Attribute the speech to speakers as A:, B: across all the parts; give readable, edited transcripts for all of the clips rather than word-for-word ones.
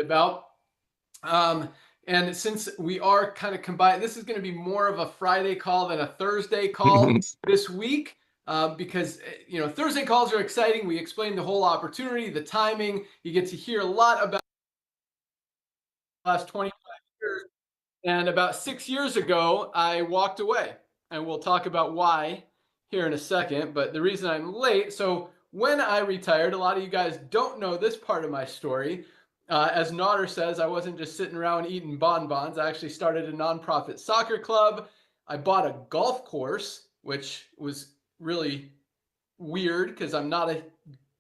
A: about. Um, and since we are kind of combined, this is going to be more of a Friday call than a Thursday call this week. Because Thursday calls are exciting. We explain the whole opportunity, the timing. You get to hear a lot about the last 25 years. And about 6 years ago, I walked away, and we'll talk about why here in a second. But the reason I'm late, so when I retired, a lot of you guys don't know this part of my story. As Nodder says, I wasn't just sitting around eating bonbons. I actually started a nonprofit soccer club. I bought a golf course, which was really weird because I'm not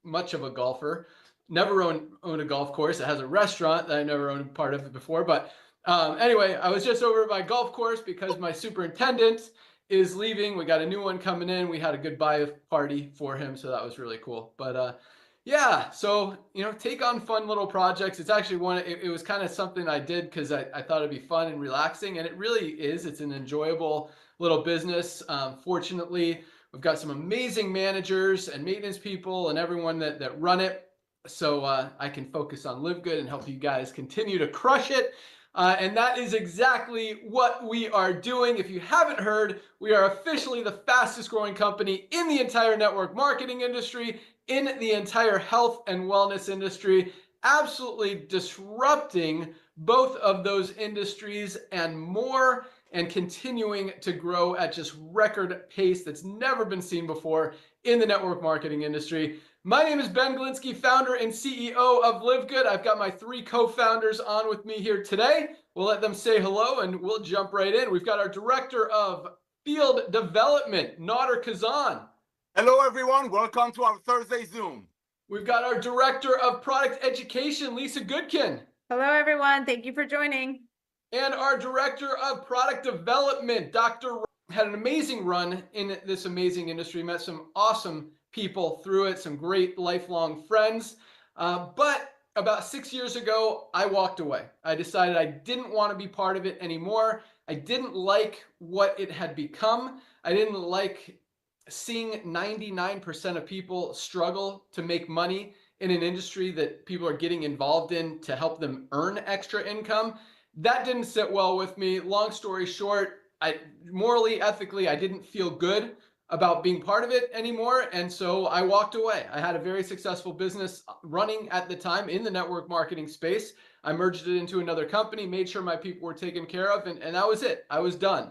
A: much of a golfer. Never owned a golf course. It has a restaurant that I never owned part of it before. But anyway, I was just over at my golf course because my superintendent is leaving. We got a new one coming in. We had a goodbye party for him, so that was really cool. But yeah, so take on fun little projects. It's actually it was kind of something I did because I thought it'd be fun and relaxing, and it really is. It's an enjoyable little business. Fortunately, we've got some amazing managers and maintenance people and everyone that run it. So I can focus on Livegood and help you guys continue to crush it. And that is exactly what we are doing. If you haven't heard, we are officially the fastest growing company in the entire network marketing industry, in the entire health and wellness industry, absolutely disrupting both of those industries and more, and continuing to grow at just record pace that's never been seen before in the network marketing industry. My name is Ben Glinsky, founder and CEO of Livegood. I've got my three co-founders on with me here today. We'll let them say hello and we'll jump right in. We've got our director of field development, Nader Kazan.
B: Hello, everyone. Welcome to our Thursday Zoom.
A: We've got our director of product education, Lisa Goodkin.
C: Hello, everyone. Thank you for joining.
A: And our director of product development, Dr. Had an amazing run in this amazing industry, met some awesome people through it, some great lifelong friends. But about 6 years ago, I walked away. I decided I didn't want to be part of it anymore. I didn't like what it had become. I didn't like seeing 99% of people struggle to make money in an industry that people are getting involved in to help them earn extra income. That didn't sit well with me. Long story short, morally, ethically, I didn't feel good about being part of it anymore. And so I walked away. I had a very successful business running at the time in the network marketing space. I merged it into another company, made sure my people were taken care of, and that was it. I was done.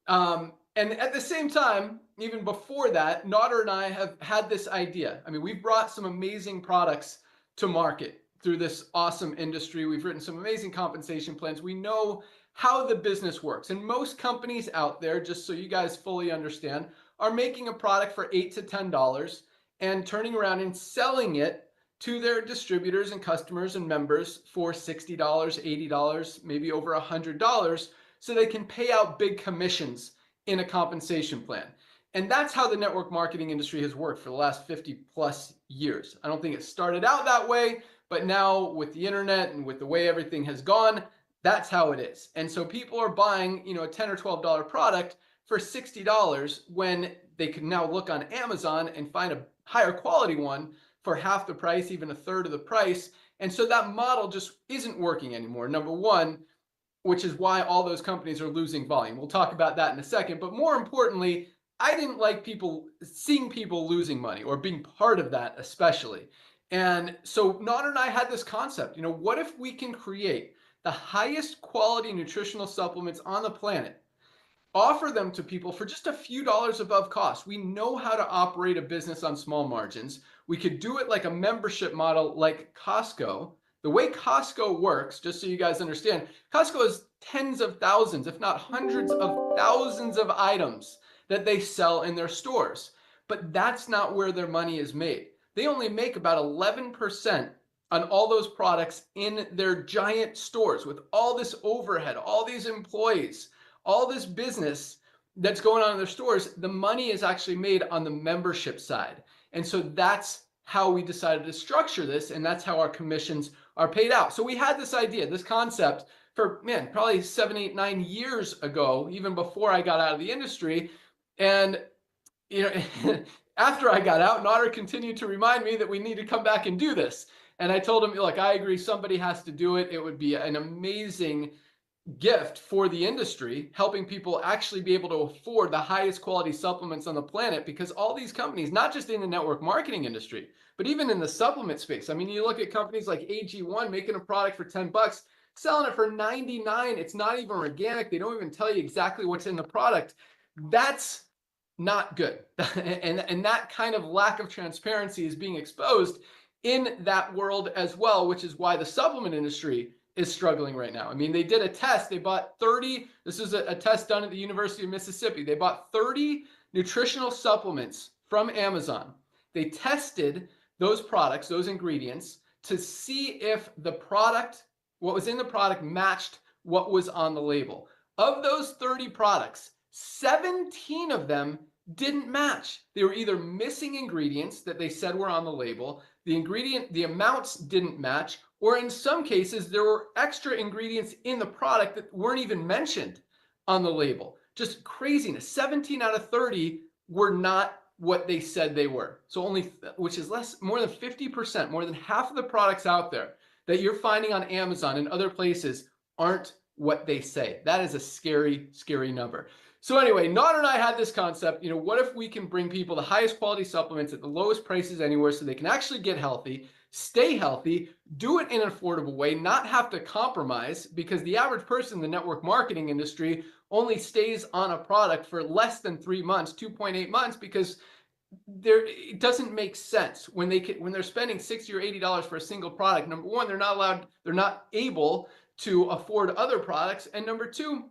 A: And at the same time, even before that, Nader and I have had this idea. I mean, we've brought some amazing products to market through this awesome industry. We've written some amazing compensation plans. We know how the business works. And most companies out there, just so you guys fully understand, are making a product for $8 to $10 and turning around and selling it to their distributors and customers and members for $60, $80, maybe over $100, so they can pay out big commissions in a compensation plan. And that's how the network marketing industry has worked for the last 50 plus years. I don't think it started out that way, but now with the internet and with the way everything has gone, that's how it is. And so people are buying, a $10 or $12 product for $60 when they can now look on Amazon and find a higher quality one for half the price, even a third of the price. And so that model just isn't working anymore, number one, which is why all those companies are losing volume. We'll talk about that in a second. But more importantly, I didn't like seeing people losing money or being part of that, especially. And so Nader and I had this concept, what if we can create the highest quality nutritional supplements on the planet, offer them to people for just a few dollars above cost. We know how to operate a business on small margins. We could do it like a membership model like Costco. The way Costco works, just so you guys understand, Costco has tens of thousands, if not hundreds of thousands of items that they sell in their stores. But that's not where their money is made. They only make about 11% on all those products in their giant stores with all this overhead, all these employees, all this business that's going on in their stores. The money is actually made on the membership side. And so that's how we decided to structure this, and that's how our commissions are paid out. So we had this idea, this concept for, probably 7, 8, 9 years ago, even before I got out of the industry. And, after I got out, Nader continued to remind me that we need to come back and do this. And I told him, look, I agree, somebody has to do it. It would be an amazing gift for the industry, helping people actually be able to afford the highest quality supplements on the planet, because all these companies, not just in the network marketing industry, but even in the supplement space. I mean, you look at companies like AG1 making a product for 10 bucks, selling it for 99. It's not even organic. They don't even tell you exactly what's in the product. That's not good. And that kind of lack of transparency is being exposed in that world as well, which is why the supplement industry is struggling right now. I mean, they did a test. They bought 30, this is a test done at the University of Mississippi. They bought 30 nutritional supplements from Amazon. They tested those products, those ingredients, to see if the product, what was in the product, matched what was on the label. Of those 30 products, 17 of them didn't match. They were either missing ingredients that they said were on the label, the amounts didn't match, or in some cases, there were extra ingredients in the product that weren't even mentioned on the label. Just craziness. 17 out of 30 were not what they said they were. So only, which is more than 50%, more than half of the products out there that you're finding on Amazon and other places aren't what they say. That is a scary, scary number. So anyway, Nader and I had this concept, what if we can bring people the highest quality supplements at the lowest prices anywhere so they can actually get healthy, stay healthy, do it in an affordable way, not have to compromise, because the average person in the network marketing industry only stays on a product for less than 3 months, 2.8 months, because it doesn't make sense when they're spending $60 or $80 for a single product. Number one, they're not able to afford other products, and number two,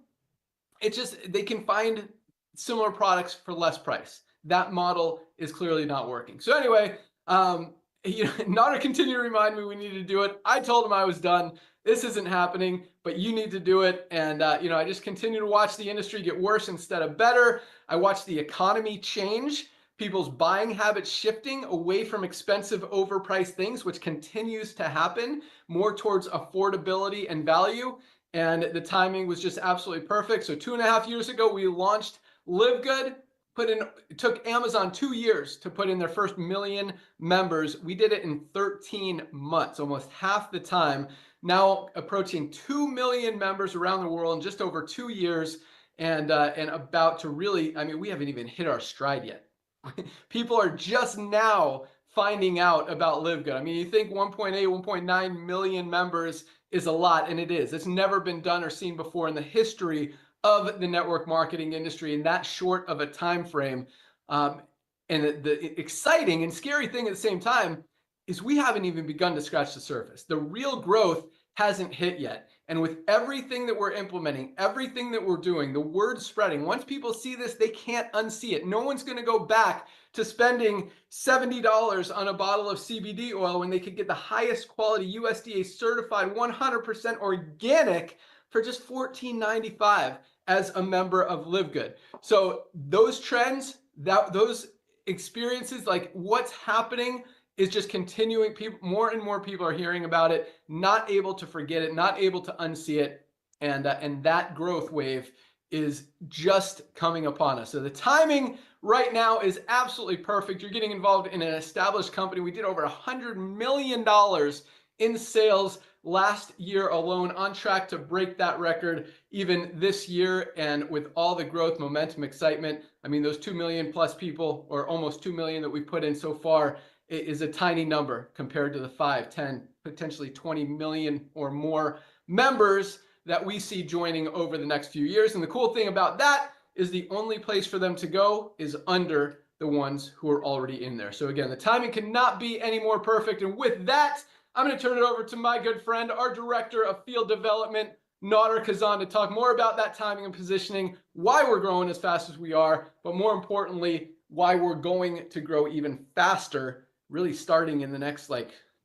A: they can find similar products for less price. That model is clearly not working. So anyway, Nader continued to remind me we needed to do it. I told him I was done. This isn't happening, but you need to do it. And I just continue to watch the industry get worse instead of better. I watch the economy change, people's buying habits shifting away from expensive, overpriced things, which continues to happen, more towards affordability and value. And the timing was just absolutely perfect. So 2.5 years ago, we launched Livegood. It took Amazon 2 years to put in their first 1 million members. We did it in 13 months, almost half the time. Now approaching 2 million members around the world in just over 2 years, and about to really, I mean, we haven't even hit our stride yet. People are just now finding out about Livegood. I mean, you think 1.8, 1.9 million members is a lot, and it is. It's never been done or seen before in the history of the network marketing industry in that short of a time frame. And the exciting and scary thing at the same time is we haven't even begun to scratch the surface. The real growth hasn't hit yet. And with everything that we're implementing, everything that we're doing, the word spreading, once people see this, they can't unsee it. No one's going to go back to spending $70 on a bottle of CBD oil when they could get the highest quality USDA certified 100% organic for just $14.95 as a member of Livegood. So those trends, those experiences, like what's happening is just continuing. More and more people are hearing about it, not able to forget it, not able to unsee it. And that growth wave is just coming upon us. So the timing right now is absolutely perfect. You're getting involved in an established company. We did over $100 million in sales last year alone, on track to break that record even this year. And with all the growth, momentum, excitement, I mean, those 2 million plus people, or almost 2 million that we've put in so far, is a tiny number compared to the 5, 10, potentially 20 million or more members that we see joining over the next few years. And the cool thing about that is the only place for them to go is under the ones who are already in there. So again, the timing cannot be any more perfect. And with that, I'm going to turn it over to my good friend, our Director of Field Development, Nader Kazan, to talk more about that timing and positioning, why we're growing as fast as we are, but more importantly, why we're going to grow even faster, really starting in the next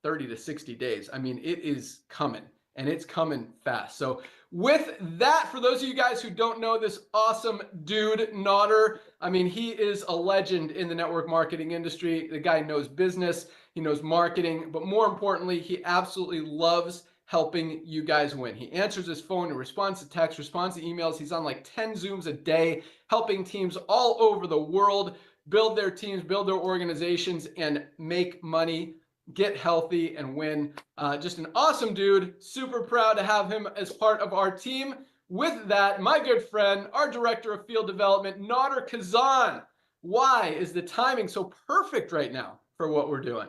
A: 30 to 60 days. I mean, it is coming, and it's coming fast. So with that, for those of you guys who don't know this awesome dude, Nader, I mean, he is a legend in the network marketing industry. The guy knows business, he knows marketing, but more importantly, he absolutely loves helping you guys win. He answers his phone and responds to texts, responds to emails. He's on 10 Zooms a day, helping teams all over the world build their teams, build their organizations, and make money get healthy, and win. Just an awesome dude. Super proud to have him as part of our team. With that, my good friend, our director of field development, Nader Kazan. Why is the timing so perfect right now for what we're doing?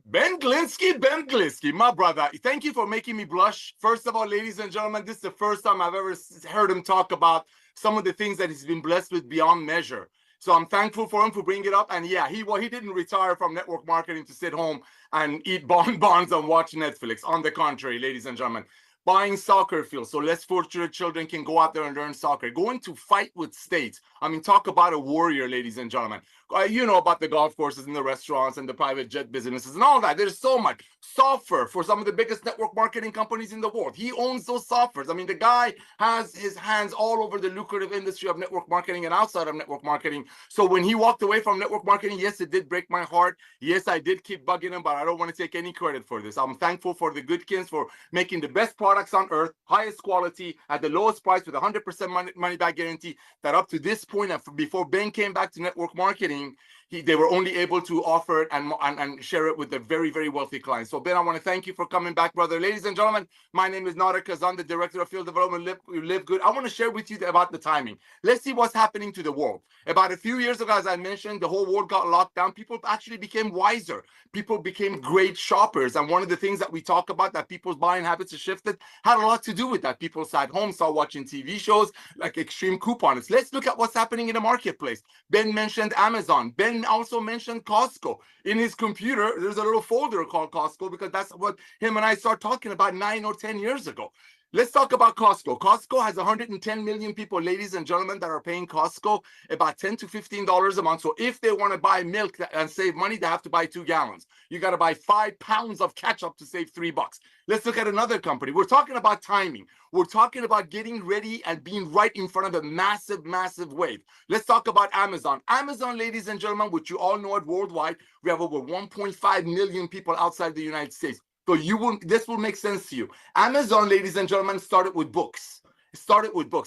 B: Ben Glinsky, my brother. Thank you for making me blush. First of all, ladies and gentlemen, this is the first time I've ever heard him talk about some of the things that he's been blessed with beyond measure. So I'm thankful for him for bringing it up. And yeah, he didn't retire from network marketing to sit home and eat bonbons and watch Netflix. On the contrary, ladies and gentlemen, buying soccer fields so less fortunate children can go out there and learn soccer, going to fight with states. I mean, talk about a warrior, ladies and gentlemen. You know about the golf courses and the restaurants and the private jet businesses and all that. There's so much software for some of the biggest network marketing companies in the world. He owns those softwares. I mean, the guy has his hands all over the lucrative industry of network marketing and outside of network marketing. So when he walked away from network marketing, yes, it did break my heart. Yes, I did keep bugging him, but I don't want to take any credit for this. I'm thankful for the Goodkins for making the best products on earth, highest quality, at the lowest price with 100% money back guarantee. That up to this point, before Ben came back to network marketing, they were only able to offer it and share it with the very, very wealthy clients. So Ben, I want to thank you for coming back, brother. Ladies and gentlemen, my name is Nader Kazan, the director of field development, Livegood. I want to share with you about the timing. Let's see what's happening to the world. About a few years ago, as I mentioned, the whole world got locked down. People actually became wiser. People became great shoppers. And one of the things that we talk about, that people's buying habits have shifted, had a lot to do with that. People sat home, started watching TV shows like extreme coupons. Let's look at what's happening in the marketplace. Ben mentioned Amazon. Ben also mentioned Costco. In his computer, there's a little folder called Costco because that's what him and I started talking about 9 or 10 years ago. Let's talk about Costco. Costco has 110 million people, ladies and gentlemen, that are paying Costco about $10 to $15 a month. So if they want to buy milk and save money, they have to buy 2 gallons. You got to buy 5 pounds of ketchup to save $3. Let's look at another company. We're talking about timing. We're talking about getting ready and being right in front of a massive, massive wave. Let's talk about Amazon. Amazon, ladies and gentlemen, which you all know it worldwide, we have over 1.5 million people outside the United States. So this will make sense to you. Amazon, ladies and gentlemen, started with books.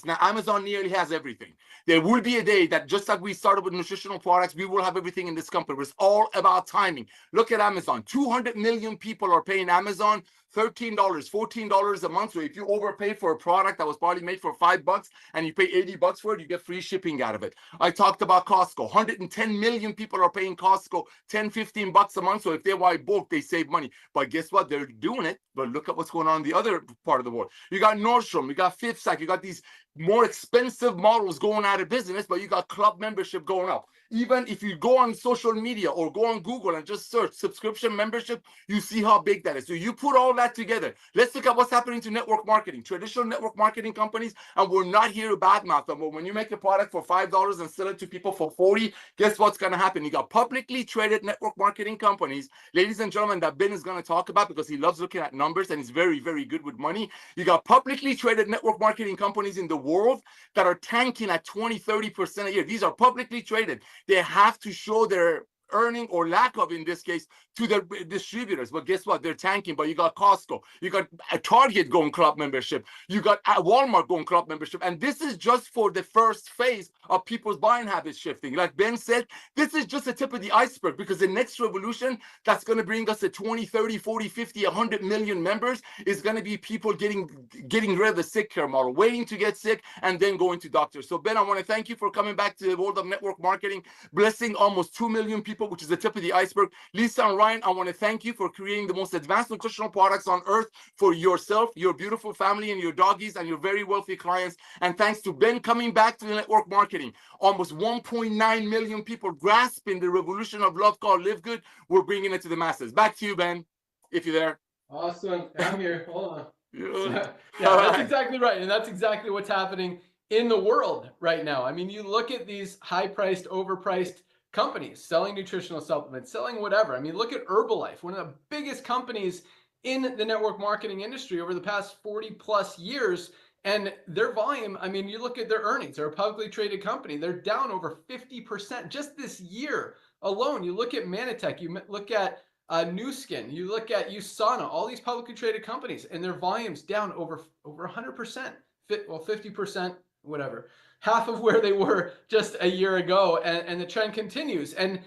B: Now, Amazon nearly has everything. There will be a day that just like we started with nutritional products, we will have everything in this company. It's all about timing. Look at Amazon. 200 million people are paying Amazon $13, $14 a month. So if you overpay for a product that was probably made for $5 and you pay $80 for it, you get free shipping out of it. I talked about Costco. 110 million people are paying Costco $10, $15 a month. So if they buy bulk, they save money. But guess what? They're doing it. But look at what's going on in the other part of the world. You got Nordstrom, you got Fifth Sack, you got these more expensive models going out of business, but you got club membership going up. Even if you go on social media or go on Google and just search subscription membership, you see how big that is. So you put all that together. Let's look at what's happening to network marketing, traditional network marketing companies, and we're not here to badmouth them. But when you make a product for $5 and sell it to people for $40, guess what's going to happen? You got publicly traded network marketing companies, ladies and gentlemen, that Ben is going to talk about because he loves looking at numbers and he's very, very good with money. You got publicly traded network marketing companies in the world that are tanking at 20, 30% a year. These are publicly traded. They have to show their earning or lack of, in this case, to the distributors. But guess what? They're tanking. But you got Costco, you got a Target going club membership, you got a Walmart going club membership. And this is just for the first phase of people's buying habits shifting. Like Ben said, this is just the tip of the iceberg, because the next revolution that's going to bring us to 20, 30, 40, 50, 100 million members is going to be people getting rid of the sick care model, waiting to get sick and then going to doctors. So Ben, I want to thank you for coming back to the world of network marketing, blessing almost 2 million people, which is the tip of the iceberg. Lisa and Ryan, I want to thank you for creating the most advanced nutritional products on earth for yourself, your beautiful family, and your doggies, and your very wealthy clients. And thanks to Ben coming back to the network marketing, almost 1.9 million people grasping the revolution of love called Livegood. We're bringing it to the masses. Back to you, Ben, if you're there.
A: Awesome. I'm here. Hold on.
B: Yeah,
A: That's exactly right. And that's exactly what's happening in the world right now. I mean, you look at these high-priced, overpriced companies selling nutritional supplements, selling whatever. I mean, look at Herbalife, one of the biggest companies in the network marketing industry over the past 40 plus years. And their volume, I mean, you look at their earnings, they're a publicly traded company. They're down over 50% just this year alone. You look at Manitech, you look at New Skin, you look at USANA, all these publicly traded companies, and their volumes down over 100%, well, 50%, whatever, half of where they were just a year ago, and the trend continues. And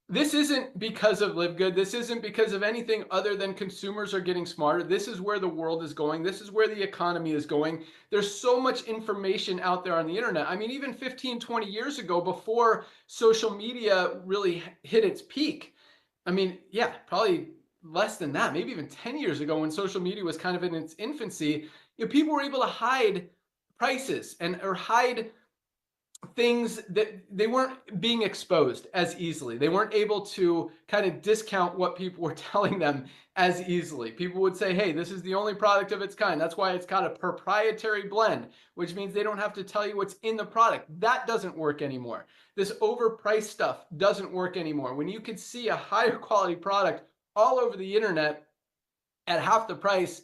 A: This isn't because of Livegood. This isn't because of anything other than consumers are getting smarter. This is where the world is going. This is where the economy is going. There's so much information out there on the internet. I mean, even 15, 20 years ago, before social media really hit its peak, I mean, yeah, probably less than that, maybe even 10 years ago when social media was kind of in its infancy, people were able to hide prices and or hide things that they weren't being exposed as easily. They weren't able to kind of discount what people were telling them as easily. People would say, hey, this is the only product of its kind. That's why it's got a proprietary blend, which means they don't have to tell you what's in the product. That doesn't work anymore. This overpriced stuff doesn't work anymore. When you could see a higher quality product all over the internet at half the price,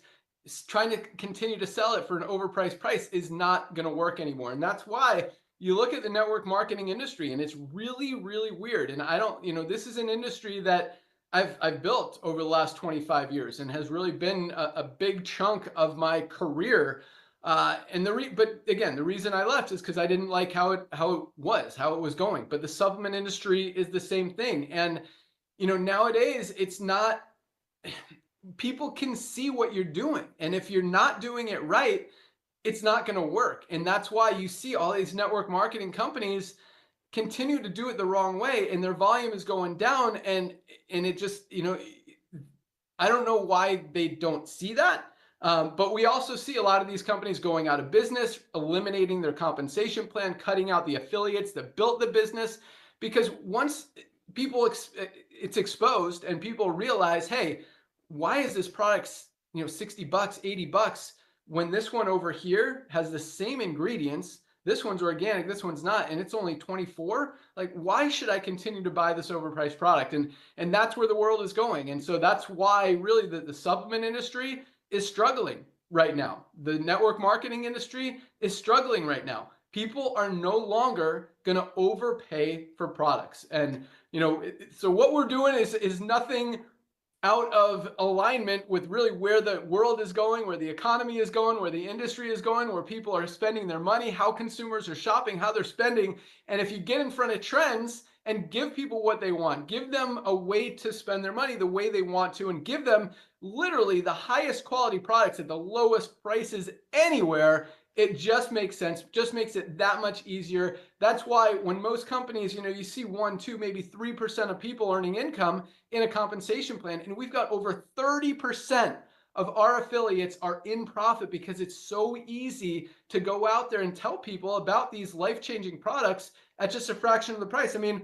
A: trying to continue to sell it for an overpriced price is not going to work anymore. And that's why you look at the network marketing industry and it's really, really weird. And I don't, this is an industry that I've built over the last 25 years and has really been a big chunk of my career. But again, the reason I left is because I didn't like how it was going. But the supplement industry is the same thing. And nowadays it's not, people can see what you're doing. And if you're not doing it right, it's not going to work. And that's why you see all these network marketing companies continue to do it the wrong way and their volume is going down. And it just, I don't know why they don't see that. But we also see a lot of these companies going out of business, eliminating their compensation plan, cutting out the affiliates that built the business. Because once it's exposed and people realize, hey, why is this product, $60, $80 when this one over here has the same ingredients? This one's organic, this one's not, and it's only 24. Like, why should I continue to buy this overpriced product? And that's where the world is going. And so that's why really the supplement industry is struggling right now. The network marketing industry is struggling right now. People are no longer going to overpay for products. And, so what we're doing is nothing out of alignment with really where the world is going, where the economy is going, where the industry is going, where people are spending their money, how consumers are shopping, how they're spending. And if you get in front of trends and give people what they want, give them a way to spend their money the way they want to, and give them literally the highest quality products at the lowest prices anywhere, it just makes sense, just makes it that much easier. That's why when most companies, you see 1, 2, maybe 3% of people earning income in a compensation plan, and we've got over 30% of our affiliates are in profit because it's so easy to go out there and tell people about these life-changing products at just a fraction of the price. I mean,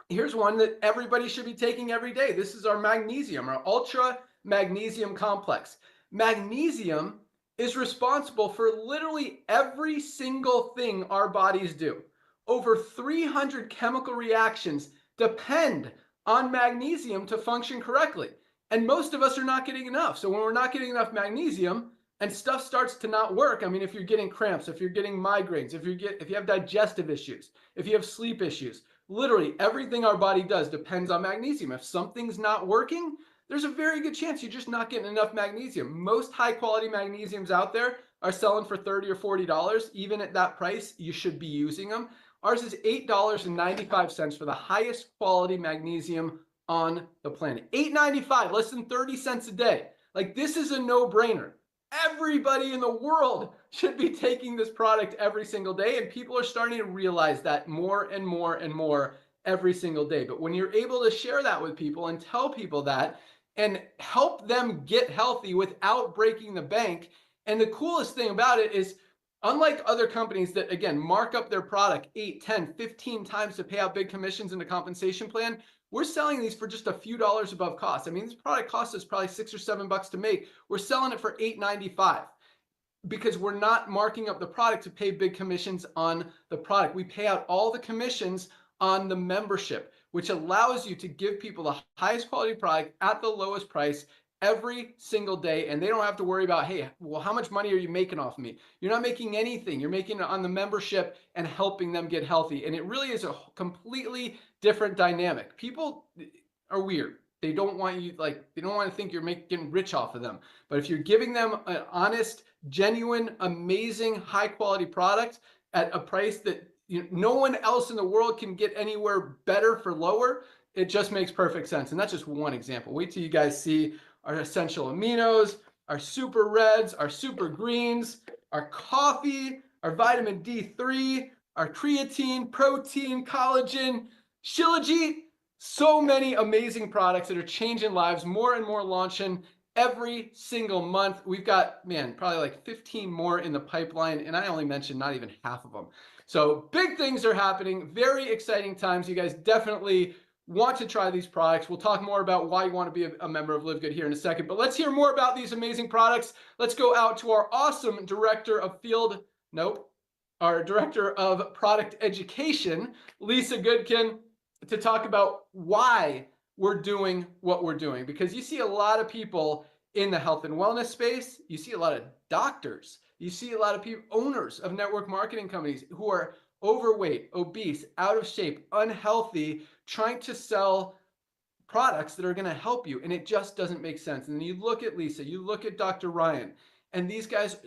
A: here's one that everybody should be taking every day. This is our magnesium, our ultra magnesium complex. Magnesium is responsible for literally every single thing our bodies do. Over 300 chemical reactions depend on magnesium to function correctly. And most of us are not getting enough. So when we're not getting enough magnesium and stuff starts to not work, I mean, if you're getting cramps, if you're getting migraines, if you have digestive issues, if you have sleep issues, literally everything our body does depends on magnesium. If something's not working, there's a very good chance you're just not getting enough magnesium. Most high quality magnesiums out there are selling for $30 or $40. Even at that price, you should be using them. Ours is $8.95 for the highest quality magnesium on the planet. $8.95, less than 30 cents a day. Like, this is a no-brainer. Everybody in the world should be taking this product every single day, and people are starting to realize that more and more and more every single day. But when you're able to share that with people and tell people that and help them get healthy without breaking the bank, and the coolest thing about it is, unlike other companies that, again, mark up their product 8, 10, 15 times to pay out big commissions in the compensation plan, we're selling these for just a few dollars above cost. I mean, this product costs us probably $6 or $7 to make. We're selling it for $8.95 because we're not marking up the product to pay big commissions on the product. We pay out all the commissions on the membership, which allows you to give people the highest quality product at the lowest price every single day, and they don't have to worry about, hey, well, how much money are you making off of me? You're not making anything. You're making it on the membership and helping them get healthy. And it really is a completely different dynamic. People are weird. They don't want you, they don't want to think you're getting rich off of them. But if you're giving them an honest, genuine, amazing, high quality product at a price that no one else in the world can get anywhere better for lower, It just makes perfect sense. And that's just one example. Wait till you guys see our essential aminos, our super reds, our super greens, our coffee, our vitamin D3, our creatine, protein, collagen, Shilajit. So many amazing products that are changing lives, more and more launching every single month. We've got, man, probably like 15 more in the pipeline, and I only mentioned not even half of them. So big things are happening, very exciting times. You guys definitely want to try these products. We'll talk more about why you want to be a member of Livegood here in a second, but let's hear more about these amazing products. Let's go out to our awesome director of our director of product education, Lisa Goodkin, to talk about why we're doing what we're doing. Because you see a lot of people in the health and wellness space, you see a lot of doctors, you see a lot of people, owners of network marketing companies who are overweight, obese, out of shape, unhealthy, trying to sell products that are going to help you. And it just doesn't make sense. And you look at Lisa, you look at Dr. Ryan, and these guys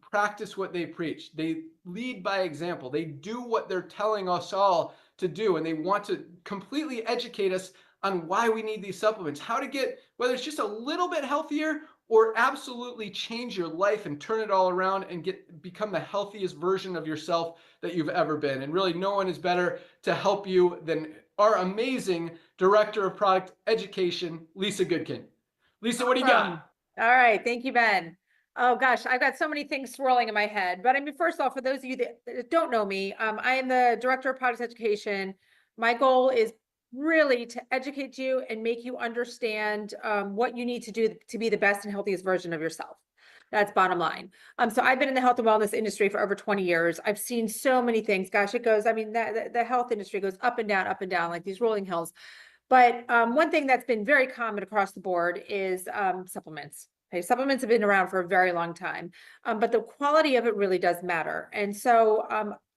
A: practice what they preach. They lead by example. They do what they're telling us all to do. And they want to completely educate us on why we need these supplements, how to get, whether it's just a little bit healthier or absolutely change your life and turn it all around and become the healthiest version of yourself that you've ever been. And really, no one is better to help you than our amazing Director of Product Education, Lisa Goodkin. Lisa, what do you got?
C: All right. Thank you, Ben. Oh gosh, I've got so many things swirling in my head. But I mean, first off, for those of you that don't know me, I am the Director of Product Education. My goal is really to educate you and make you understand what you need to do to be the best and healthiest version of yourself. That's bottom line. So I've been in the health and wellness industry for over 20 years. I've seen so many things. Gosh, it goes, I mean, the health industry goes up and down, like these rolling hills. But one thing that's been very common across the board is supplements. Okay, supplements have been around for a very long time, but the quality of it really does matter. And so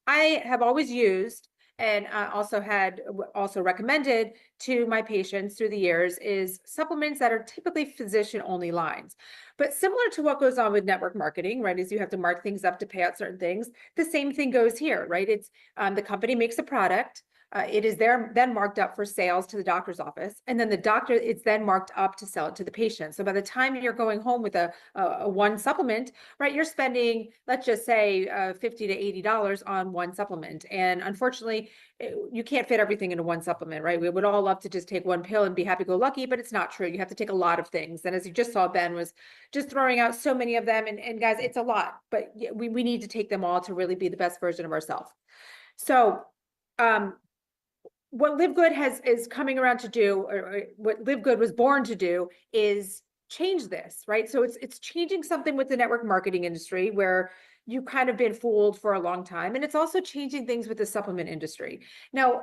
C: I have always used and also recommended to my patients through the years is supplements that are typically physician only lines. But similar to what goes on with network marketing, right, is you have to mark things up to pay out certain things. The same thing goes here, right? It's the company makes a product. It is then marked up for sales to the doctor's office, and then the doctor, it's then marked up to sell it to the patient. So by the time you're going home with a one supplement, right, you're spending, let's just say $50 to $80 on one supplement. And unfortunately, you can't fit everything into one supplement, right? We would all love to just take one pill and be happy-go-lucky, but it's not true. You have to take a lot of things. And as you just saw, Ben was just throwing out so many of them. And guys, it's a lot, but we need to take them all to really be the best version of ourselves. So, what Livegood is coming around to do, or what Livegood was born to do, is change this, right? So it's changing something with the network marketing industry where you've kind of been fooled for a long time, and it's also changing things with the supplement industry. Now,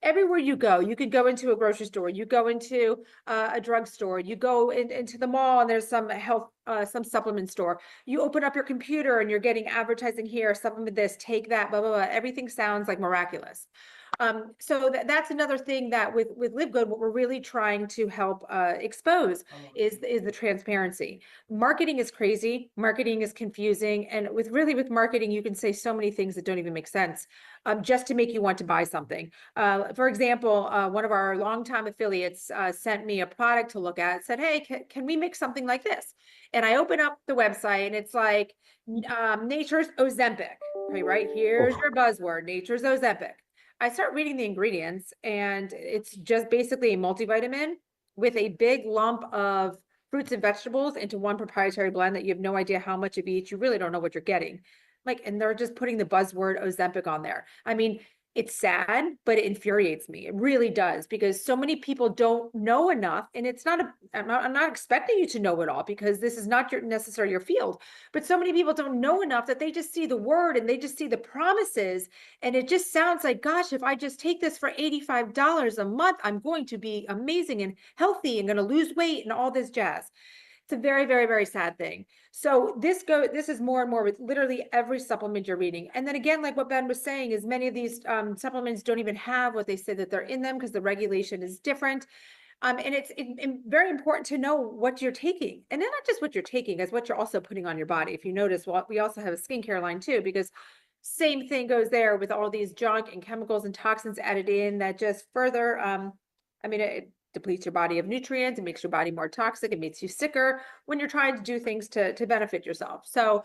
C: everywhere you go, you could go into a grocery store, you go into a drugstore, you go into the mall, and there's some some supplement store. You open up your computer, and you're getting advertising here, supplement this, take that, blah blah blah. Everything sounds like miraculous. So that's another thing that with Livegood, what we're really trying to help expose is the transparency. Marketing is crazy. Marketing is confusing. And with marketing, you can say so many things that don't even make sense just to make you want to buy something. For example, one of our longtime affiliates sent me a product to look at, said, hey, can we make something like this? And I open up the website and it's like nature's Ozempic. Okay, right? Here's your buzzword, nature's Ozempic. I start reading the ingredients, and it's just basically a multivitamin with a big lump of fruits and vegetables into one proprietary blend that you have no idea how much of each. You really don't know what you're getting. And they're just putting the buzzword Ozempic on there. I mean, it's sad, but it infuriates me. It really does, because so many people don't know enough. And it's not I'm not expecting you to know it all, because this is not necessarily your field. But so many people don't know enough that they just see the word and they just see the promises. And it just sounds like, gosh, if I just take this for $85 a month, I'm going to be amazing and healthy and going to lose weight and all this jazz. It's a very, very, very sad thing. So this is more and more with literally every supplement you're reading. And then again, like what Ben was saying, is many of these supplements don't even have what they say that they're in them, because the regulation is different. And it's very important to know what you're taking. And then not just what you're taking, as what you're also putting on your body. If you notice, well, we also have a skincare line too, because same thing goes there with all these junk and chemicals and toxins added in that just further I mean, it depletes your body of nutrients, it makes your body more toxic, it makes you sicker when you're trying to do things to benefit yourself. So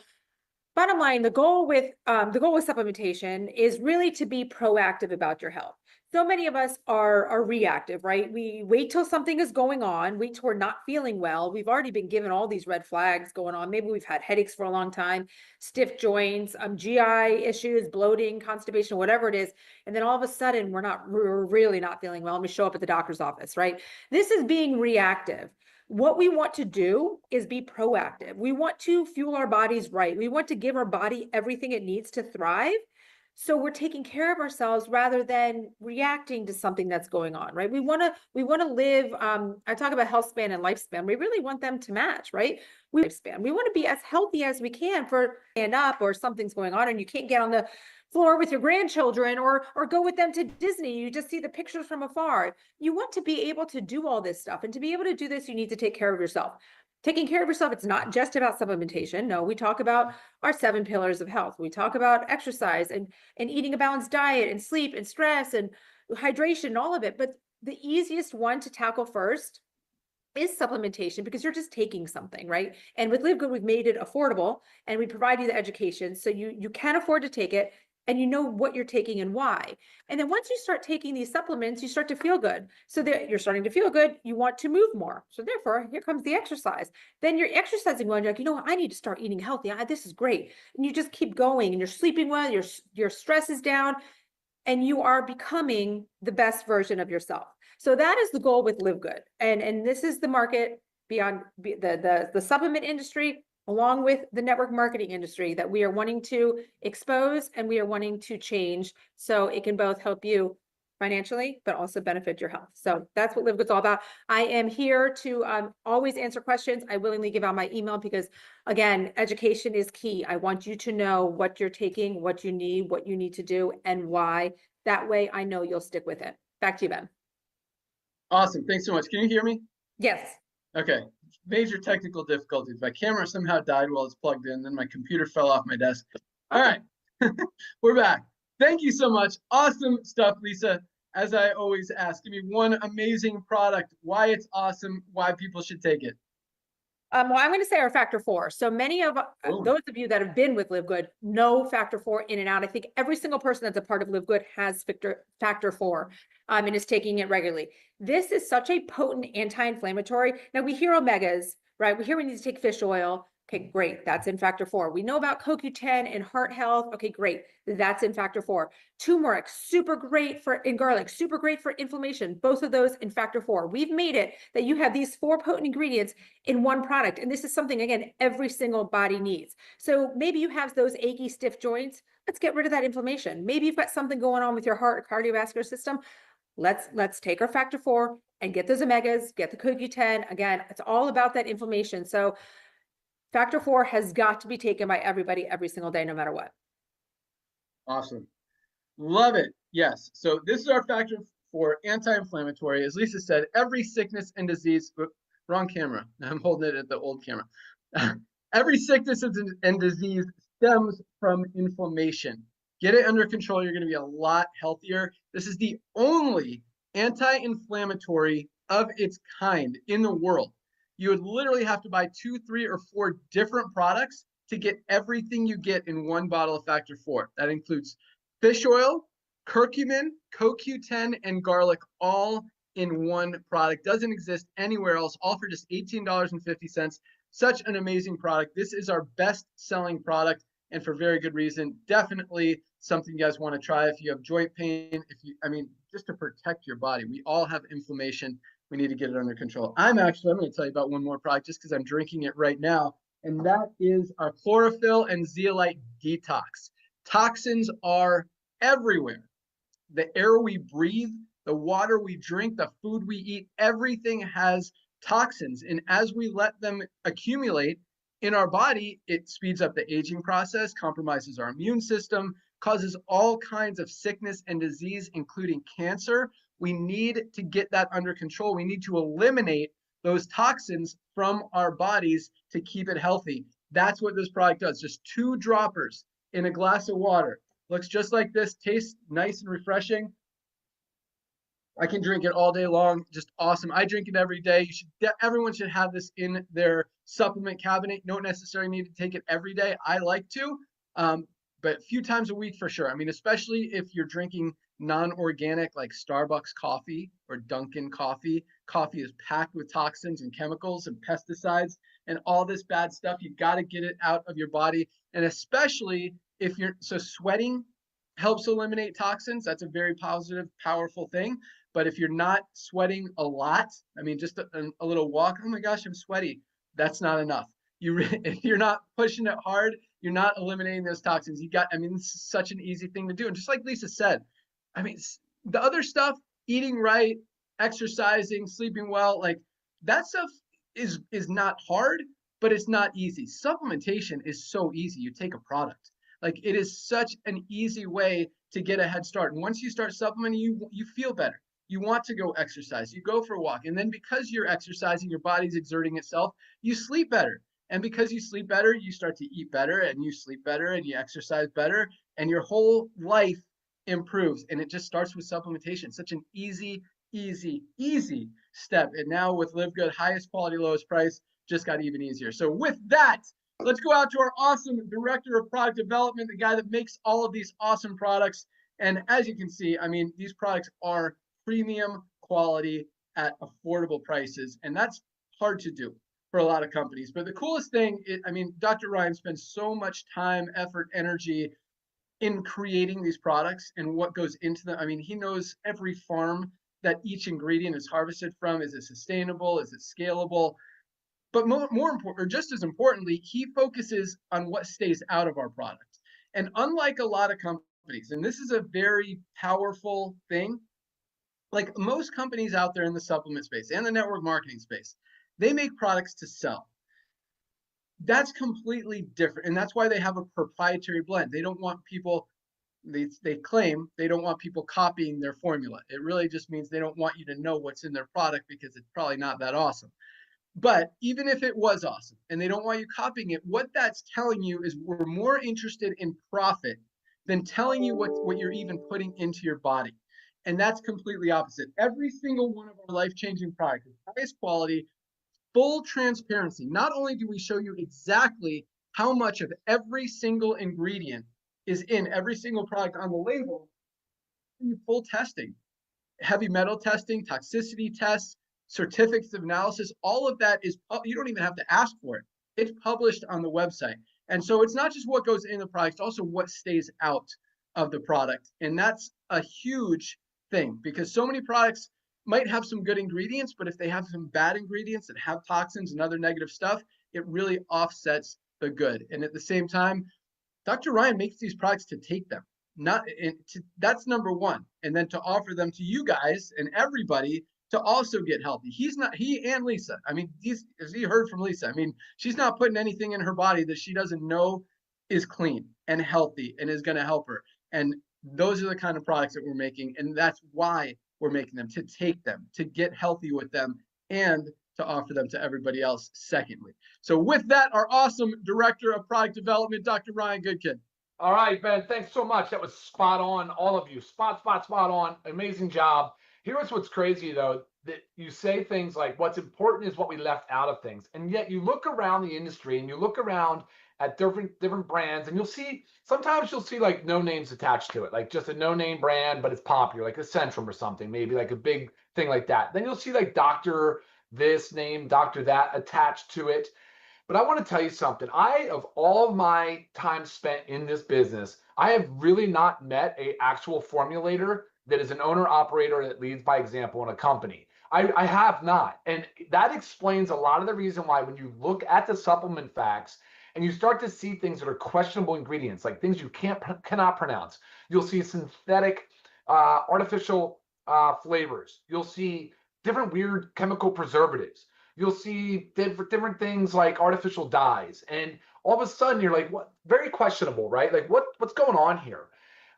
C: bottom line, the goal with supplementation is really to be proactive about your health. So many of us are reactive, right? We wait till something is going on, wait till we're not feeling well. We've already been given all these red flags going on. Maybe we've had headaches for a long time, stiff joints, GI issues, bloating, constipation, whatever it is. And then all of a sudden we're really not feeling well and we show up at the doctor's office, right? This is being reactive. What we want to do is be proactive. We want to fuel our bodies right. We want to give our body everything it needs to thrive. So we're taking care of ourselves rather than reacting to something that's going on, right? We want to live, I talk about health span and lifespan. We really want them to match, right? We want to be as healthy as we can for stand up or something's going on and you can't get on the floor with your grandchildren or go with them to Disney. You just see the pictures from afar. You want to be able to do all this stuff. And to be able to do this, you need to take care of yourself. Taking care of yourself, it's not just about supplementation. No, we talk about our 7 pillars of health. We talk about exercise and eating a balanced diet and sleep and stress and hydration and all of it. But the easiest one to tackle first is supplementation because you're just taking something, right? And with Livegood, we've made it affordable and we provide you the education so you can afford to take it and you know what you're taking and why. And then once you start taking these supplements, you start to feel good. So that you're starting to feel good, you want to move more. So therefore, here comes the exercise. Then you're exercising well, and you're like, you know what, I need to start eating healthy. This is great. And you just keep going and you're sleeping well, your stress is down, and you are becoming the best version of yourself. So that is the goal with Livegood. And this is the market beyond the supplement industry, along with the network marketing industry that we are wanting to expose and we are wanting to change so it can both help you financially, but also benefit your health. So that's what Livegood's all about. I am here to always answer questions. I willingly give out my email because, again, education is key. I want you to know what you're taking, what you need to do, and why. That way I know you'll stick with it. Back to you, Ben.
A: Awesome. Thanks so much. Can you hear me?
C: Yes.
A: Okay. Major technical difficulties. My camera somehow died while it's plugged in, then my computer fell off my desk. All right. We're back. Thank you so much. Awesome stuff, Lisa. As I always ask, give me one amazing product, why it's awesome, why people should take it.
C: Well, I'm going to say our factor 4. So many of those of you that have been with Livegood know factor 4 in and out. I think every single person that's a part of Livegood has factor 4 and is taking it regularly. This is such a potent anti-inflammatory. Now we hear omegas, right? We hear we need to take fish oil. Okay, great. That's in factor 4. We know about CoQ10 and heart health. Okay, great. That's in factor 4. Turmeric, super great in garlic, super great for inflammation. Both of those in factor 4. We've made it that you have these 4 potent ingredients in one product. And this is something, again, every single body needs. So maybe you have those achy, stiff joints. Let's get rid of that inflammation. Maybe you've got something going on with your heart or cardiovascular system. Let's take our factor 4 and get those omegas, get the CoQ10. Again, it's all about that inflammation. So factor 4 has got to be taken by everybody every single day, no matter what.
A: Awesome. Love it. Yes. So this is our factor 4 anti-inflammatory. As Lisa said, every sickness and disease, wrong camera. I'm holding it at the old camera. Every sickness and disease stems from inflammation. Get it under control. You're going to be a lot healthier. This is the only anti-inflammatory of its kind in the world. You would literally have to buy 2, 3, or 4 different products to get everything you get in one bottle of factor 4. That includes fish oil, curcumin, CoQ10, and garlic, all in one product. Doesn't exist anywhere else, all for just $18.50. Such an amazing product. This is our best-selling product, and for very good reason. Definitely something you guys want to try if you have joint pain, just to protect your body. We all have inflammation. We need to get it under control. I'm going to tell you about one more product just because I'm drinking it right now, and that is our chlorophyll and zeolite detox. Toxins are everywhere. The air we breathe, the water we drink, the food we eat, everything has toxins. And as we let them accumulate in our body, it speeds up the aging process, compromises our immune system, causes all kinds of sickness and disease, including cancer. We need to get that under control. We need to eliminate those toxins from our bodies to keep it healthy. That's what this product does. Just 2 droppers in a glass of water. Looks just like this, tastes nice and refreshing. I can drink it all day long. Just awesome. I drink it every day. Everyone should have this in their supplement cabinet. You don't necessarily need to take it every day. I like to, but a few times a week for sure. I mean, especially if you're drinking non-organic like Starbucks coffee or Dunkin' coffee. Coffee is packed with toxins and chemicals and pesticides and all this bad stuff. You got to get it out of your body. And especially if you're so sweating helps eliminate toxins. That's a very positive, powerful thing. But if you're not sweating a lot, I mean, just a little walk, oh my gosh, I'm sweaty. That's not enough. If you're not pushing it hard, you're not eliminating those toxins. I mean, this is such an easy thing to do. And just like Lisa said, I mean, the other stuff, eating right, exercising, sleeping well, like that stuff is not hard, but it's not easy. Supplementation is so easy. You take a product. Like it is such an easy way to get a head start. And once you start supplementing, you feel better. You want to go exercise. You go for a walk. And then because you're exercising, your body's exerting itself, you sleep better. And because you sleep better, you start to eat better and you sleep better and you exercise better and your whole life improves. And it just starts with supplementation. Such an easy step. And now with Livegood, highest quality, lowest price, just got even easier. So with that, let's go out to our awesome director of product development, the guy that makes all of these awesome products. And as you can see, I mean, these products are premium quality at affordable prices. And that's hard to do for a lot of companies. But the coolest thing, I mean, Dr. Ryan spends so much time, effort, energy in creating these products and what goes into them. I mean, he knows every farm that each ingredient is harvested from. Is it sustainable? Is it scalable? But more important, or just as importantly, he focuses on what stays out of our product. And unlike a lot of companies, and this is a very powerful thing, like most companies out there in the supplement space and the network marketing space, they make products to sell. That's completely different. And that's why they have a proprietary blend. They don't want people, they claim they don't want people copying their formula. It really just means they don't want you to know what's in their product because it's probably not that awesome. But even if it was awesome and they don't want you copying it, what that's telling you is we're more interested in profit than telling you what you're even putting into your body. And that's completely opposite. Every single one of our life-changing products is highest quality, full transparency. Not only do we show you exactly how much of every single ingredient is in every single product on the label, full testing, heavy metal testing, toxicity tests, certificates of analysis, all of that is, you don't even have to ask for it. It's published on the website. And so it's not just what goes in the product, it's also what stays out of the product. And that's a huge thing because so many products might have some good ingredients, but if they have some bad ingredients that have toxins and other negative stuff, it really offsets the good. And at the same time, Dr. Ryan makes these products to take them. That's number one. And then to offer them to you guys and everybody to also get healthy. He and Lisa, I mean, as you heard from Lisa, I mean, she's not putting anything in her body that she doesn't know is clean and healthy and is going to help her. And those are the kind of products that we're making. And that's why we're making them, to take them, to get healthy with them, and to offer them to everybody else secondly. So with that, our awesome director of product development, Dr. Ryan Goodkin.
D: All right, Ben, thanks so much. That was spot on, all of you. Spot on. Amazing job. Here's what's crazy, though, that you say things like what's important is what we left out of things. And yet you look around the industry and you look around at different brands, and sometimes you'll see like no names attached to it, like just a no-name brand, but it's popular, like a Centrum or something, maybe like a big thing like that. Then you'll see like Dr. this name, Dr. that attached to it. But I want to tell you something. Of all of my time spent in this business, I have really not met an actual formulator that is an owner operator that leads by example in a company. I have not. And that explains a lot of the reason why when you look at the supplement facts and you start to see things that are questionable ingredients, like things you cannot pronounce, you'll see synthetic artificial flavors. You'll see different weird chemical preservatives. You'll see different things like artificial dyes, and all of a sudden you're like, what? Very questionable, right? Like what's going on here?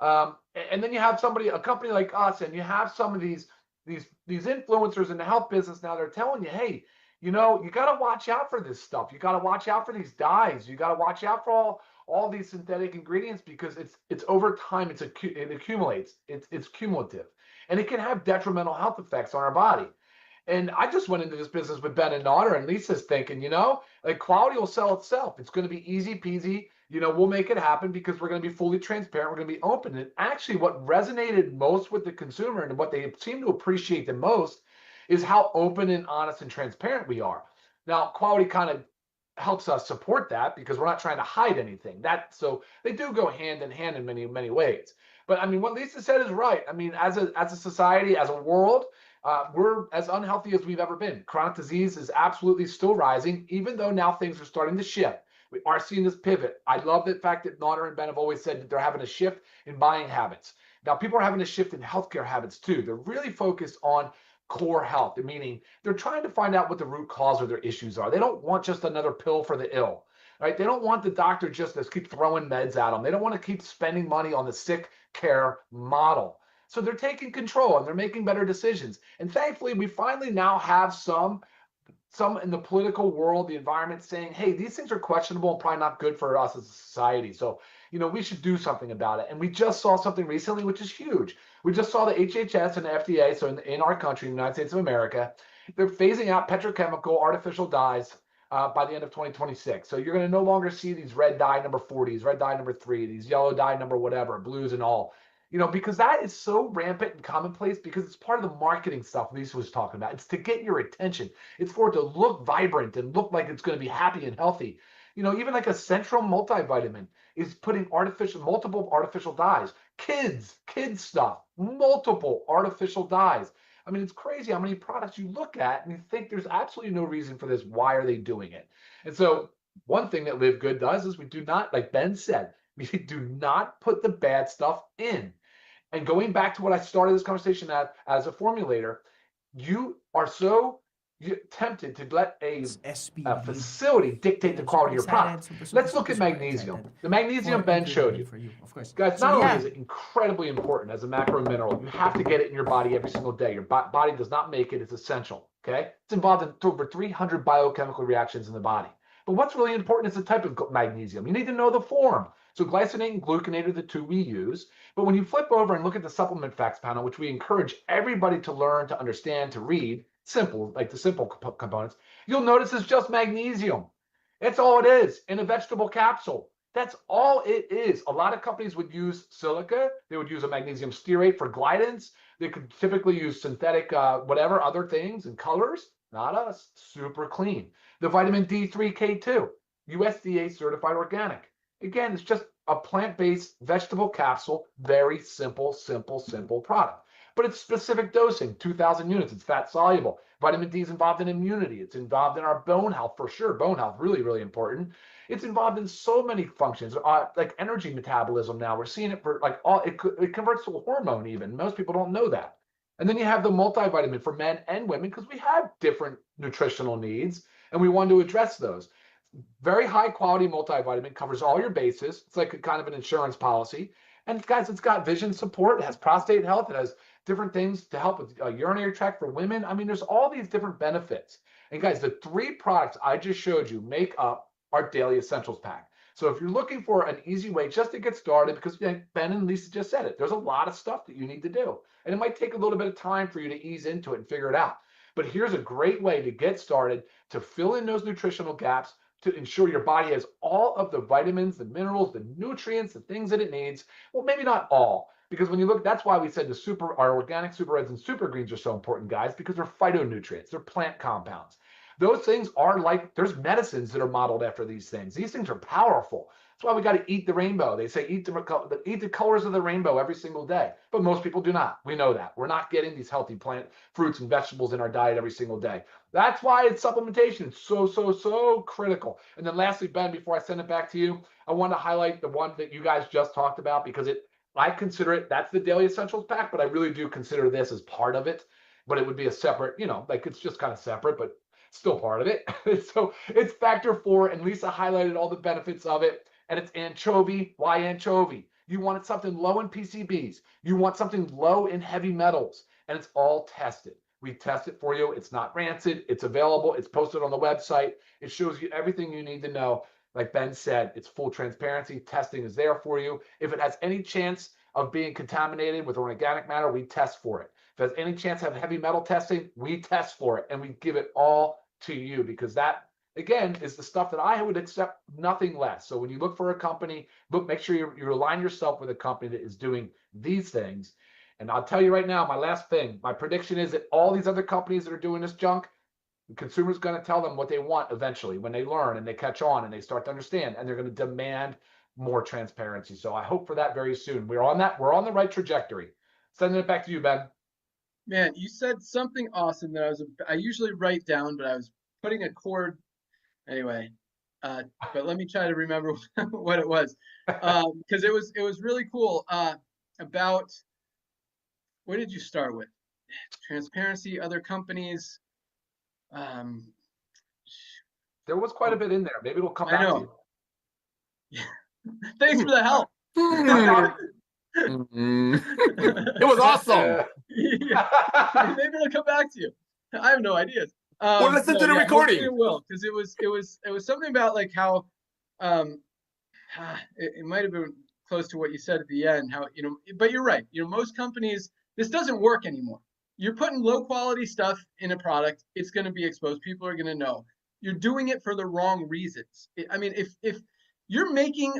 D: And then you have a company like us, and you have some of these influencers in the health business now. They're telling you, hey, you got to watch out for this stuff. You got to watch out for these dyes. You got to watch out for all these synthetic ingredients because it's over time, it accumulates, it's cumulative, and it can have detrimental health effects on our body. And I just went into this business with Ben and Nodder, and Lisa's thinking, like quality will sell itself. It's going to be easy peasy. We'll make it happen because we're going to be fully transparent. We're going to be open. And actually, what resonated most with the consumer and what they seem to appreciate the most is how open and honest and transparent we are. Now, quality kind of helps us support that because we're not trying to hide anything. So they do go hand in hand in many, many ways. But I mean, what Lisa said is right. I mean, as a society, as a world, we're as unhealthy as we've ever been. Chronic disease is absolutely still rising, even though now things are starting to shift. We are seeing this pivot. I love the fact that Nodder and Ben have always said that they're having a shift in buying habits. Now, people are having a shift in healthcare habits too. They're really focused on core health, meaning they're trying to find out what the root cause of their issues are. They don't want just another pill for the ill, right? They don't want the doctor just to keep throwing meds at them. They don't want to keep spending money on the sick care model. So they're taking control and they're making better decisions. And thankfully, we finally now have some in the political world, the environment saying, hey, these things are questionable and probably not good for us as a society. So, we should do something about it. And we just saw something recently, which is huge. We just saw the HHS and the FDA, so in our country, the United States of America, they're phasing out petrochemical artificial dyes by the end of 2026. So you're going to no longer see these red dye number 40s, red dye number 3, these yellow dye number whatever, blues and all. Because that is so rampant and commonplace because it's part of the marketing stuff Lisa was talking about. It's to get your attention. It's for it to look vibrant and look like it's going to be happy and healthy. Even like a Central multivitamin is putting multiple artificial dyes. Kids stuff, multiple artificial dyes. I mean, it's crazy how many products you look at and you think there's absolutely no reason for this. Why are they doing it? And so one thing that Livegood does is we do not, like Ben said, we do not put the bad stuff in. And going back to what I started this conversation at, as a formulator, you are so tempted to let a facility dictate the quality of your product. Let's look at magnesium. The magnesium Ben showed you.
E: Of course.
D: Guys, not only is it incredibly important as a macro mineral, you have to get it in your body every single day. Your body does not make it. It's essential. Okay? It's involved in over 300 biochemical reactions in the body. But what's really important is the type of magnesium. You need to know the form. So glycinate and gluconate are the two we use. But when you flip over and look at the supplement facts panel, which we encourage everybody to learn, to understand, to read, simple, like the simple components, you'll notice it's just magnesium. That's all it is in a vegetable capsule. That's all it is. A lot of companies would use silica. They would use a magnesium stearate for glidance. They could typically use synthetic, whatever, other things and colors. Not us. Super clean. The vitamin D3K2, USDA certified organic. Again, it's just a plant-based vegetable capsule. Very simple product. But it's specific dosing, 2,000 units. It's fat soluble. Vitamin D is involved in immunity. It's involved in our bone health for sure. Bone health, really, really important. It's involved in so many functions, like energy metabolism now. We're seeing it for like it converts to a hormone even. Most people don't know that. And then you have the multivitamin for men and women because we have different nutritional needs and we want to address those. Very high quality multivitamin, covers all your bases. It's like a kind of an insurance policy. And guys, it's got vision support. It has prostate health. It has different things to help with urinary tract for women. I mean, there's all these different benefits. And guys, the 3 products I just showed you make up our daily essentials pack. So if you're looking for an easy way just to get started, because Ben and Lisa just said it, there's a lot of stuff that you need to do. And it might take a little bit of time for you to ease into it and figure it out. But here's a great way to get started, to fill in those nutritional gaps, to ensure your body has all of the vitamins, the minerals, the nutrients, the things that it needs. Well, maybe not all, because when you look, that's why we said our organic super reds and super greens are so important, guys, because they're phytonutrients, they're plant compounds. Those things are like, there's medicines that are modeled after these things. These things are powerful. That's why we got to eat the rainbow. They say eat the colors of the rainbow every single day, but most people do not. We know that. We're not getting these healthy plant fruits and vegetables in our diet every single day. That's why it's supplementation. It's so critical. And then lastly, Ben, before I send it back to you, I want to highlight the one that you guys just talked about because I consider it, that's the daily essentials pack, but I really do consider this as part of it. But it would be a separate, like it's just kind of separate, but still part of it. So it's factor 4, and Lisa highlighted all the benefits of it. And it's anchovy. Why anchovy? You wanted something low in PCBs. You want something low in heavy metals, and it's all tested. We test it for you. It's not rancid. It's available. It's posted on the website. It shows you everything you need to know. like Ben said, it's full transparency. Testing is there for you. If it has any chance of being contaminated with organic matter, we test for it. If it has any chance of heavy metal testing, we test for it, and we give it all to you, because that, again, is the stuff that I would accept nothing less. So when you look for a company, make sure you align yourself with a company that is doing these things. And I'll tell you right now, my last thing, my prediction is that all these other companies that are doing this junk, the consumer's going to tell them what they want eventually when they learn and they catch on and they start to understand, and they're going to demand more transparency. So I hope for that very soon. We're on the right trajectory. Sending it back to you, Ben.
E: Man, you said something awesome that I usually write down, but I was putting a chord anyway. But let me try to remember what it was, because it was really cool. About, what did you start with? Transparency, other companies.
D: There was quite a bit in there. Maybe it'll come back to you.
E: Thanks for the help.
B: It was awesome.
E: Yeah. Maybe it'll come back to you. I have no ideas.
B: Well, listen to the recording.
E: It will, because it was something about like how it might have been close to what you said at the end. How, but you're right. Most companies, this doesn't work anymore. You're putting low quality stuff in a product, it's going to be exposed. People are going to know. You're doing it for the wrong reasons. I mean, if you're making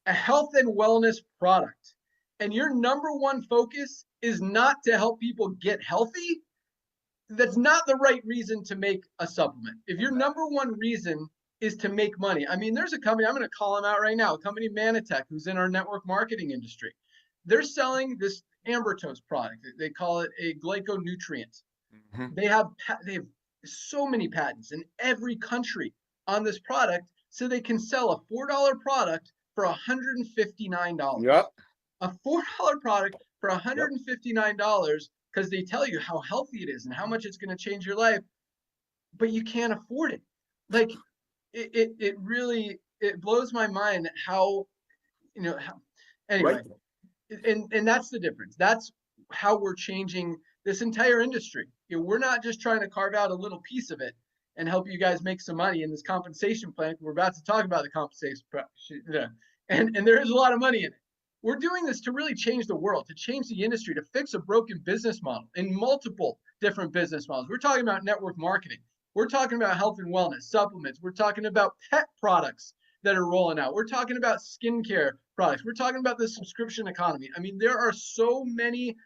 E: a health and wellness product and your number one focus is not to help people get healthy, that's not the right reason to make a supplement. If your number one reason is to make money, I mean, there's a company, I'm going to call them out right now, a company, Manatech, who's in our network marketing industry. They're selling this ambertose product. They call it a glyconutrient.
B: Mhm.
E: They have so many patents in every country on this product, so they can sell a $4 product for $159.
B: Yep.
E: A $4 product for $159, because they tell you how healthy it is and how much it's going to change your life, but you can't afford it. Like it really, it blows my mind how, anyway.
B: Right.
E: And that's the difference. That's how we're changing this entire industry. We're not just trying to carve out a little piece of it and help you guys make some money in this compensation plan. We're about to talk about the compensation plan, and there is a lot of money in it. We're doing this to really change the world, to change the industry, to fix a broken business model in multiple different business models. We're talking about network marketing. We're talking about health and wellness, supplements. We're talking about pet products that are rolling out. We're talking about skincare products. We're talking about the subscription economy. I mean, there are so many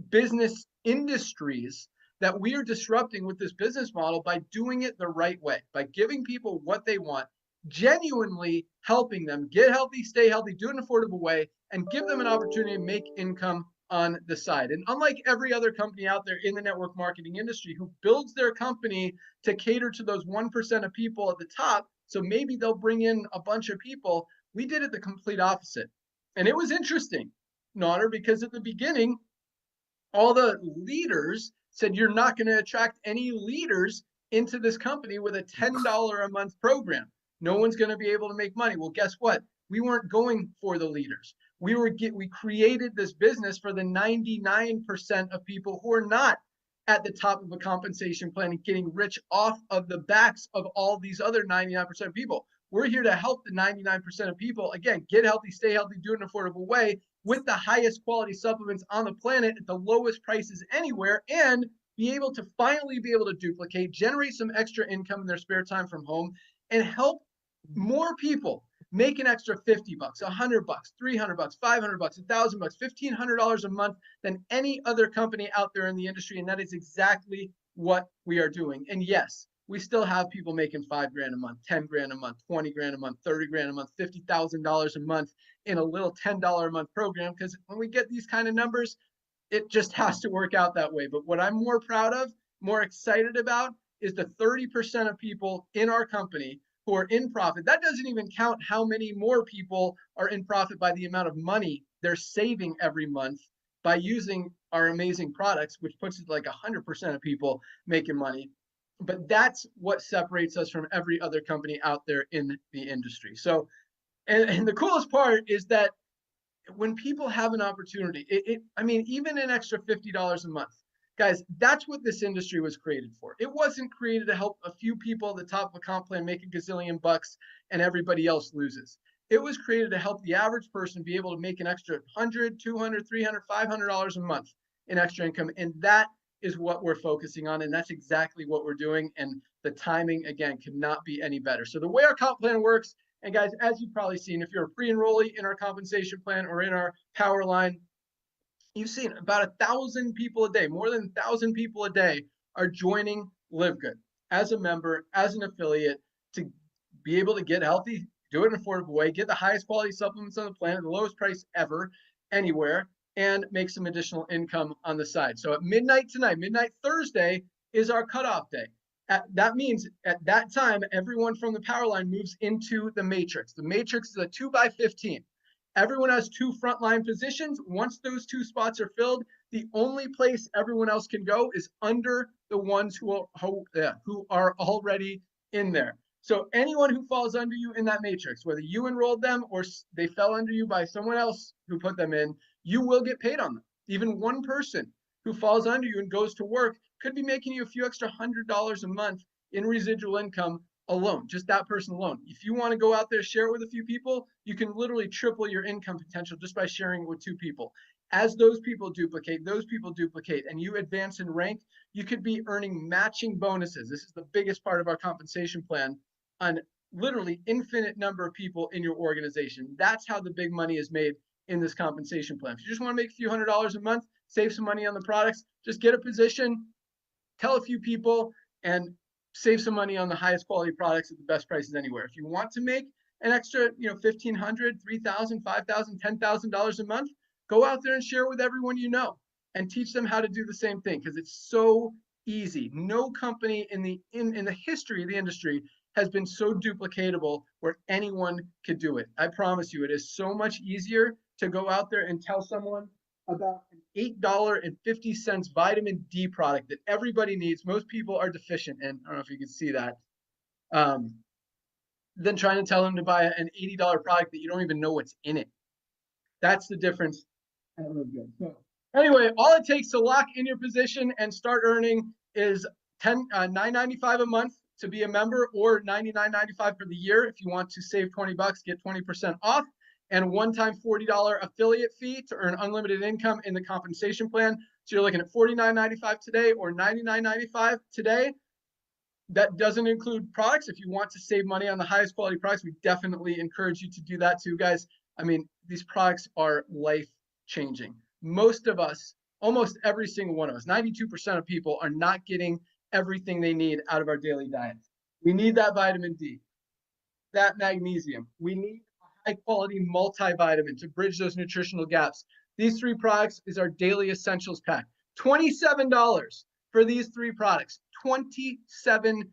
E: business industries that we are disrupting with this business model by doing it the right way, by giving people what they want, genuinely helping them get healthy, stay healthy, do it in an affordable way, and give them an opportunity to make income on the side. And unlike every other company out there in the network marketing industry who builds their company to cater to those 1% of people at the top, so maybe they'll bring in a bunch of people, we did it the complete opposite. And it was interesting, Naughter, because at the beginning, all the leaders said, you're not going to attract any leaders into this company with a $10 a month program. No one's going to be able to make money. Well, guess what? We weren't going for the leaders. We created this business for the 99% of people who are not at the top of a compensation plan and getting rich off of the backs of all these other 99% of people. We're here to help the 99% of people, again, get healthy, stay healthy, do it in an affordable way with the highest quality supplements on the planet at the lowest prices anywhere, and be able to finally be able to duplicate, generate some extra income in their spare time from home, and help more people make an extra 50 bucks, 100 bucks, 300 bucks, 500 bucks, 1,000 bucks, $1,500 a month than any other company out there in the industry. And that is exactly what we are doing. And yes, we still have people making $5 grand a month, 10 grand a month, 20 grand a month, 30 grand a month, $50,000 a month in a little $10 a month program. Because when we get these kind of numbers, it just has to work out that way. But what I'm more proud of, more excited about, is the 30% of people in our company who are in profit. That doesn't even count how many more people are in profit by the amount of money they're saving every month by using our amazing products, which puts it like 100% of people making money. But that's what separates us from every other company out there in the industry. So, and the coolest part is that when people have an opportunity, I mean, even an extra $50 a month, Guys, that's what this industry was created for. It wasn't created to help a few people at the top of a comp plan make a gazillion bucks and everybody else loses. It was created to help the average person be able to make an extra $100, $200, $300, $500 a month in extra income. And that is what we're focusing on. And that's exactly what we're doing. And the timing, again, cannot be any better. So the way our comp plan works, and guys, as you've probably seen, if you're a pre-enrollee in our compensation plan or in our power line, you've seen about 1,000 people a day, more than 1,000 people a day are joining Livegood as a member, as an affiliate, to be able to get healthy, do it in an affordable way, get the highest quality supplements on the planet, the lowest price ever, anywhere, and make some additional income on the side. So at midnight tonight, midnight Thursday is our cutoff day. That means at that time, everyone from the power line moves into the matrix. The matrix is a 2x15. Everyone has 2 frontline positions. Once those 2 spots are filled, the only place everyone else can go is under the ones who are already in there. So anyone who falls under you in that matrix, whether you enrolled them or they fell under you by someone else who put them in, you will get paid on them. Even one person who falls under you and goes to work could be making you a few extra $100 a month in residual income alone, just that person alone. If you want to go out there, share it with a few people, you can literally triple your income potential just by sharing it with 2 people. As those people duplicate, and you advance in rank, you could be earning matching bonuses. This is the biggest part of our compensation plan on literally infinite number of people in your organization. That's how the big money is made in this compensation plan. If you just want to make a few $100s a month, save some money on the products, just get a position, tell a few people, and save some money on the highest quality products at the best prices anywhere. If you want to make an extra, $1,500, $3,000, $5,000, $10,000 a month, go out there and share with everyone you know and teach them how to do the same thing, because it's so easy. No company in the history of the industry has been so duplicatable where anyone could do it. I promise you, it is so much easier to go out there and tell someone about an $8.50 vitamin D product that everybody needs. Most people are deficient in. I don't know if you can see that. Than trying to tell them to buy an $80 product that you don't even know what's in it. That's the difference. So anyway, all it takes to lock in your position and start earning is $9.95 a month to be a member, or $99.95 for the year. If you want to save 20 bucks, get 20% off, and a one-time $40 affiliate fee to earn unlimited income in the compensation plan. So you're looking at $49.95 today or $99.95 today. That doesn't include products. If you want to save money on the highest quality products, we definitely encourage you to do that too, guys. I mean, these products are life-changing. Most of us, almost every single one of us, 92% of people are not getting everything they need out of our daily diet. We need that vitamin D, that magnesium. We need a high-quality multivitamin to bridge those nutritional gaps. These 3 products is our daily essentials pack. $27 for these 3 products. $27.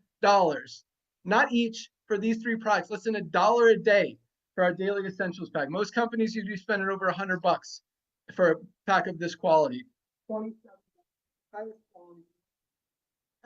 E: Not each, for these 3 products. Less than $1 a day for our daily essentials pack. Most companies usually spend over $100 for a pack of this quality. $27.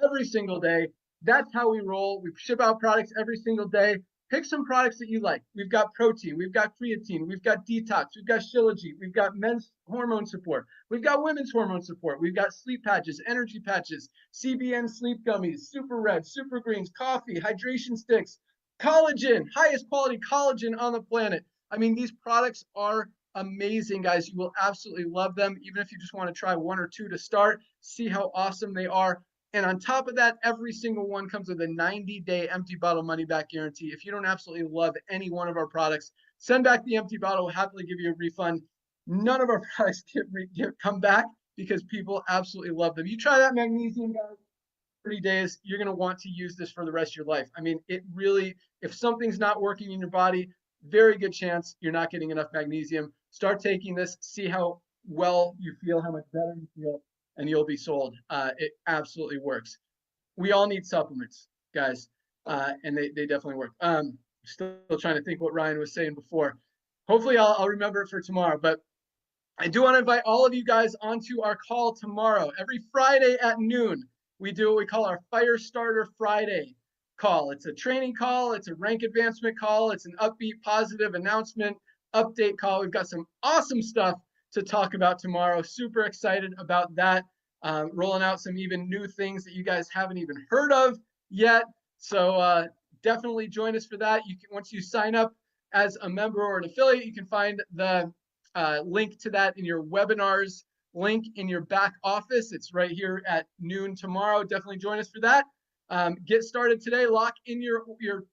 E: Every single day. That's how we roll. We ship out products every single day. Pick some products that you like. We've got protein, we've got creatine, we've got detox, we've got Shilajit, we've got men's hormone support, we've got women's hormone support, we've got sleep patches, energy patches, CBN sleep gummies, super red, super greens, coffee, hydration sticks, collagen, highest quality collagen on the planet. I mean, these products are amazing, guys. You will absolutely love them, even if you just want to try 1 or 2 to start, see how awesome they are. And on top of that, every single one comes with a 90-day empty bottle money back guarantee. If you don't absolutely love any one of our products, send back the empty bottle. We'll happily give you a refund. None of our products come back because people absolutely love them. You try that magnesium, guys, 30 days, you're going to want to use this for the rest of your life. I mean, it really, if something's not working in your body, very good chance you're not getting enough magnesium. Start taking this, see how well you feel, how much better you feel, and you'll be sold. It absolutely works. We all need supplements, guys, and they definitely work. Still trying to think what Ryan was saying before. Hopefully I'll remember it for tomorrow, but I do want to invite all of you guys onto our call tomorrow. Every Friday at noon, we do what we call our Fire Starter Friday call. It's a training call. It's a rank advancement call. It's an upbeat, positive announcement update call. We've got some awesome stuff to talk about tomorrow. Super excited about that. rolling out some even new things that you guys haven't even heard of yet. So definitely join us for that. You can, once you sign up as a member or an affiliate, you can find the link to that in your webinars link in your back office. It's right here at noon tomorrow. Definitely join us for that. Get started today. Lock in your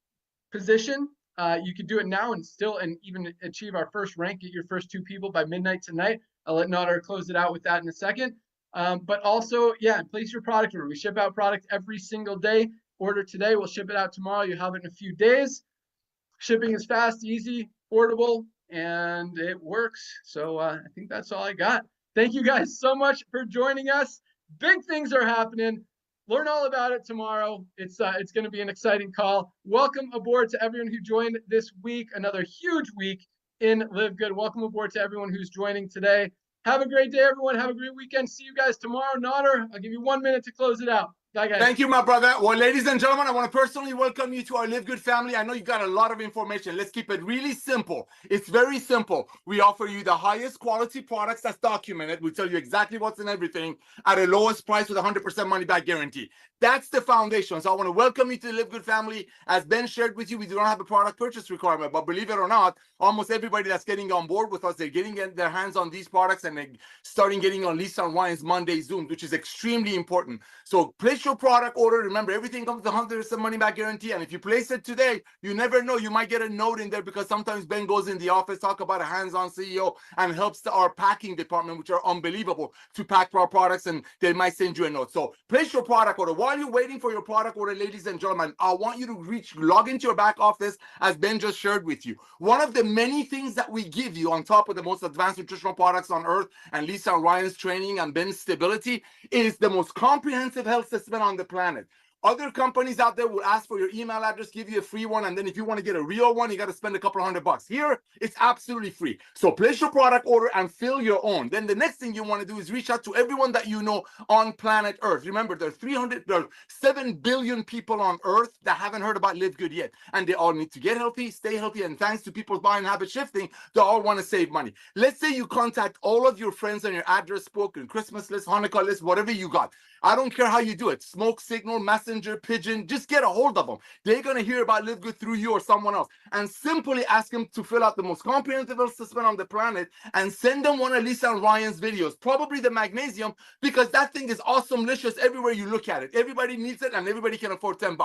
E: position. You can do it now and even achieve our first rank. Get your first 2 people by midnight tonight. I'll let Nader close it out with that in a second. But also, yeah, place your product order. We ship out product every single day. Order today, we'll ship it out tomorrow. You'll have it in a few days. Shipping is fast, easy, affordable, and it works. So I think that's all I got. Thank you guys so much for joining us. Big things are happening. Learn all about it tomorrow. It's going to be an exciting call. Welcome aboard to everyone who joined this week. Another huge week in Livegood. Welcome aboard to everyone who's joining today. Have a great day, everyone. Have a great weekend. See you guys tomorrow. Nader, I'll give you 1 minute to close it out. Bye, guys.
B: Thank you, my brother. Well, ladies and gentlemen, I want to personally welcome you to our Livegood family. I know you got a lot of information. Let's keep it really simple. It's very simple. We offer you the highest quality products that's documented. We tell you exactly what's in everything at a lowest price with 100% money back guarantee. That's the foundation. So I want to welcome you to the Livegood family. As Ben shared with you, we do not have a product purchase requirement, but believe it or not, almost everybody that's getting on board with us, they're getting their hands on these products and they're starting getting on Lisa and Ryan's Monday Zoom, which is extremely important. So place your product order. Remember, everything comes with 100% money back guarantee. And if you place it today, you never know. You might get a note in there because sometimes Ben goes in the office, talk about a hands-on CEO and helps our packing department, which are unbelievable, to pack our products, and they might send you a note. So place your product order. While you're waiting for your product order, ladies and gentlemen, I want you to log into your back office as Ben just shared with you. One of the many things that we give you on top of the most advanced nutritional products on earth and Lisa and Ryan's training and Ben's stability is the most comprehensive health system on the planet. Other companies out there will ask for your email address, give you a free one, and then if you want to get a real one, you got to spend a couple $100. Here, it's absolutely free. So place your product order and fill your own. Then the next thing you want to do is reach out to everyone that you know on planet Earth. Remember, there are 7 billion people on Earth that haven't heard about Livegood yet, and they all need to get healthy, stay healthy, and thanks to people's buying habit shifting, they all want to save money. Let's say you contact all of your friends on your address book and Christmas list, Hanukkah list, whatever you got. I don't care how you do it. Smoke signal, messenger, pigeon, just get a hold of them. They're going to hear about Livegood through you or someone else. And simply ask them to fill out the most comprehensive health system on the planet and send them one of Lisa and Ryan's videos, probably the magnesium, because that thing is awesomelicious everywhere you look at it. Everybody needs it and everybody can afford $10.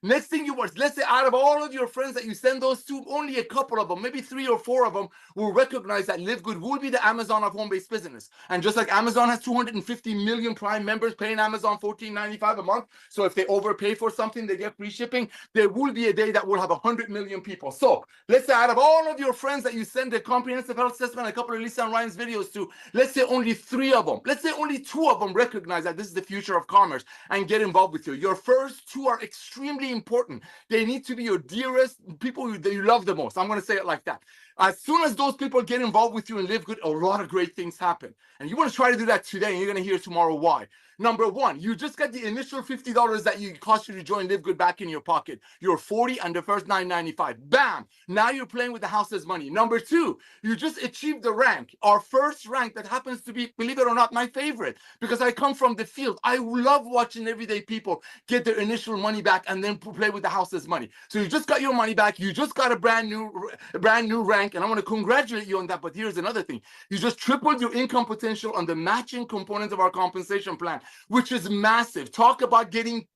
B: Next thing you want, let's say out of all of your friends that you send those to, only a couple of them, maybe 3 or 4 of them will recognize that Livegood will be the Amazon of home-based business. And just like Amazon has 250 million Prime members paying Amazon $14.95 a month, so if they overpay for something, they get free shipping, there will be a day that will have 100 million people. So let's say out of all of your friends that you send a comprehensive health system and a couple of Lisa and Ryan's videos to, let's say only 3 of them, let's say only 2 of them recognize that this is the future of commerce and get involved with you. Your first 2 are extremely important. They need to be your dearest people that you love the most. I'm going to say it like that. As soon as those people get involved with you and Livegood, a lot of great things happen. And you want to try to do that today, and you're going to hear tomorrow why. Number 1, you just got the initial $50 that you cost you to join Livegood back in your pocket. You're 40 and the first $9.95. Bam! Now you're playing with the house's money. Number 2, you just achieved the rank. Our first rank that happens to be, believe it or not, my favorite, because I come from the field. I love watching everyday people get their initial money back and then play with the house's money. So you just got your money back. You just got a brand new rank, and I want to congratulate you on that. But here's another thing. You just tripled your income potential on the matching component of our compensation plan, which is massive. Talk about getting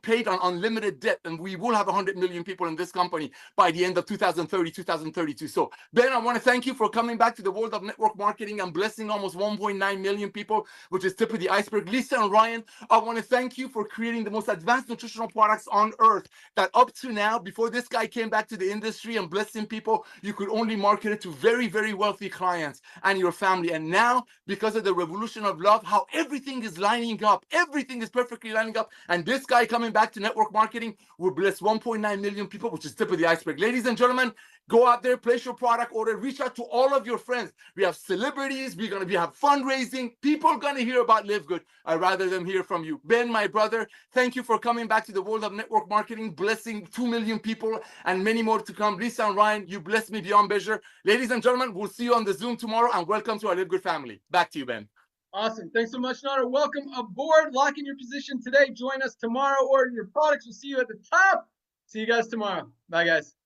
B: paid on unlimited debt, and we will have 100 million people in this company by the end of 2030, 2032. So Ben, I want to thank you for coming back to the world of network marketing and blessing almost 1.9 million people, which is tip of the iceberg. Lisa and Ryan, I want to thank you for creating the most advanced nutritional products on earth that up to now, before this guy came back to the industry and blessing people, you could only market it to very, very wealthy clients and your family. And now, because of the revolution of love, how everything is lining up, everything is perfectly lining up, and this guy coming back to network marketing will bless 1.9 million people, which is tip of the iceberg. Ladies and gentlemen, go out there, place your product order, reach out to all of your friends. We have celebrities, we're going to have fundraising. People are going to hear about Livegood. I'd rather them hear from you. Ben, my brother, thank you for coming back to the world of network marketing, blessing 2 million people and many more to come. Lisa and Ryan, you blessed me beyond measure. Ladies and gentlemen, we'll see you on the Zoom tomorrow, and welcome to our Livegood family. Back to you, Ben.
E: Awesome. Thanks so much, Nara. Welcome aboard. Lock in your position today. Join us tomorrow. Order your products. We'll see you at the top. See you guys tomorrow. Bye, guys.